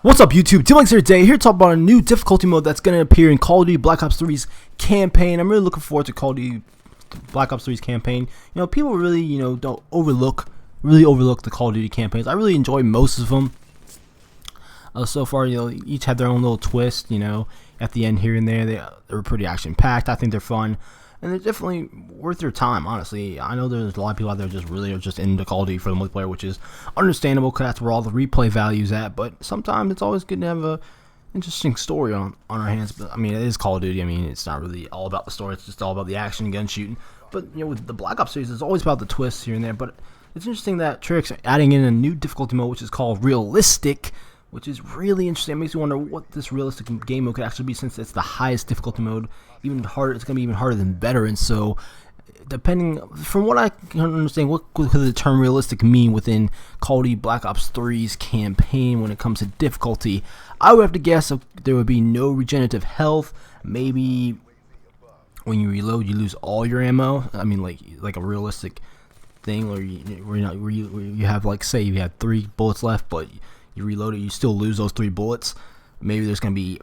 What's up, YouTube? T-Lex here today, here to talk about a new difficulty mode that's going to appear in Call of Duty Black Ops 3's campaign. I'm really looking forward to Call of Duty Black Ops 3's campaign. You know, people really, don't overlook the Call of Duty campaigns. I really enjoy most of them. So far, each have their own little twist, at the end here and there. They're pretty action-packed. I think they're fun. And they're definitely worth your time, honestly. I know there's a lot of people out there just really are just into Call of Duty for the multiplayer, which is understandable because that's where all the replay value's at. But sometimes it's always good to have a interesting story on our hands. But I mean, it is Call of Duty. I mean, it's not really all about the story. It's just all about the action and gun shooting. But with the Black Ops series, it's always about the twists here and there. But it's interesting that Treyarch's adding in a new difficulty mode, which is called Realistic, which is really interesting. It makes me wonder what this realistic game mode could actually be, since it's the highest difficulty mode. Even harder, it's going to be even harder than veteran. So, depending, from what I can understand, what could the term realistic mean within Call of Duty Black Ops 3's campaign when it comes to difficulty? I would have to guess there would be no regenerative health. Maybe when you reload, you lose all your ammo. I mean, like a realistic thing, where you have, like, say you have 3 bullets left, but you reload it, you still lose those 3 bullets. Maybe there's going to be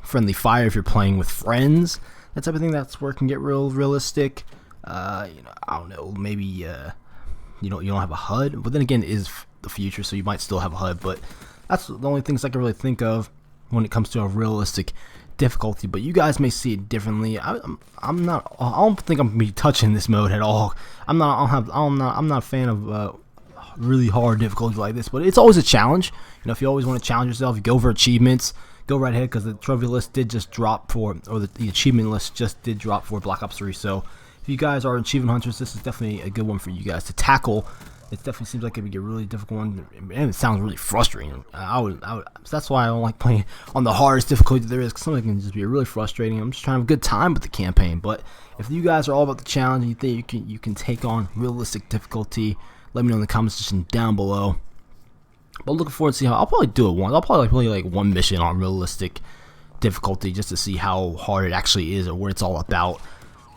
friendly fire if you're playing with friends. That type of thing. That's where it can get realistic. I don't know. Maybe you don't have a HUD, but then again, it is the future, so you might still have a HUD. But that's the only things I can really think of when it comes to a realistic difficulty. But you guys may see it differently. I'm not. I don't think I'm gonna be touching this mode at all. I'm not a fan of really hard difficulty like this, but it's always a challenge. If you always want to challenge yourself, you go for achievements, go right ahead, because the trophy list did just drop for, or the achievement list just did drop for Black Ops 3. So if you guys are achievement hunters, this is definitely a good one for you guys to tackle. It definitely seems like it would be a really difficult one, and it sounds really frustrating. That's why I don't like playing on the hardest difficulty there is, because something can just be really frustrating. I'm just trying to have a good time with the campaign. But if you guys are all about the challenge and you think you can take on realistic difficulty, let me know in the comment section down below. But looking forward to see how. I'll probably do it once. I'll probably play like one mission on realistic difficulty just to see how hard it actually is or what it's all about.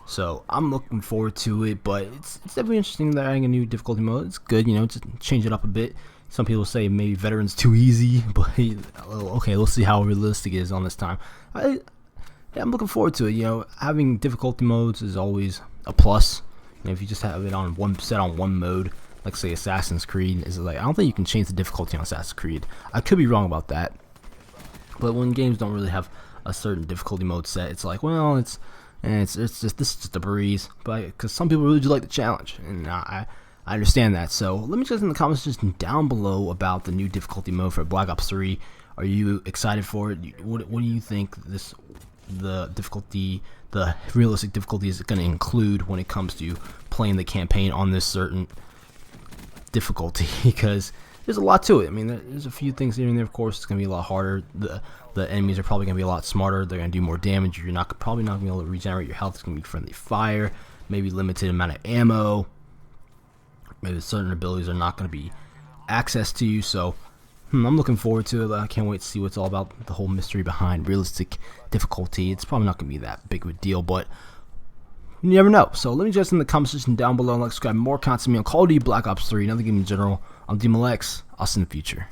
So I'm looking forward to it. But it's definitely interesting that they're adding a new difficulty mode. It's good, just change it up a bit. Some people say maybe veterans too easy, but okay, we'll see how realistic it is on this time. I'm looking forward to it. Having difficulty modes is always a plus. If you just have it on one mode, like say Assassin's Creed, I don't think you can change the difficulty on Assassin's Creed. I could be wrong about that, but when games don't really have a certain difficulty mode set, it's like, well, it's just, this is just a breeze. But because some people really do like the challenge, and I understand that. So let me just in the comments just down below about the new difficulty mode for Black Ops 3. Are you excited for it? What do you think the realistic difficulty is going to include when it comes to playing the campaign on this certain difficulty? Because there's a lot to it. I mean, there's a few things here and there. Of course, it's going to be a lot harder. The enemies are probably going to be a lot smarter. They're going to do more damage. You're probably not going to be able to regenerate your health. It's going to be friendly fire, maybe limited amount of ammo. Maybe certain abilities are not going to be access to you. So I'm looking forward to it. I can't wait to see what's all about, the whole mystery behind realistic difficulty. It's probably not going to be that big of a deal, but you never know. So let me just in the comment section down below and subscribe more content to me on Call of Duty Black Ops 3 and other games in general. I'm T-Lex. I'll see you in the future.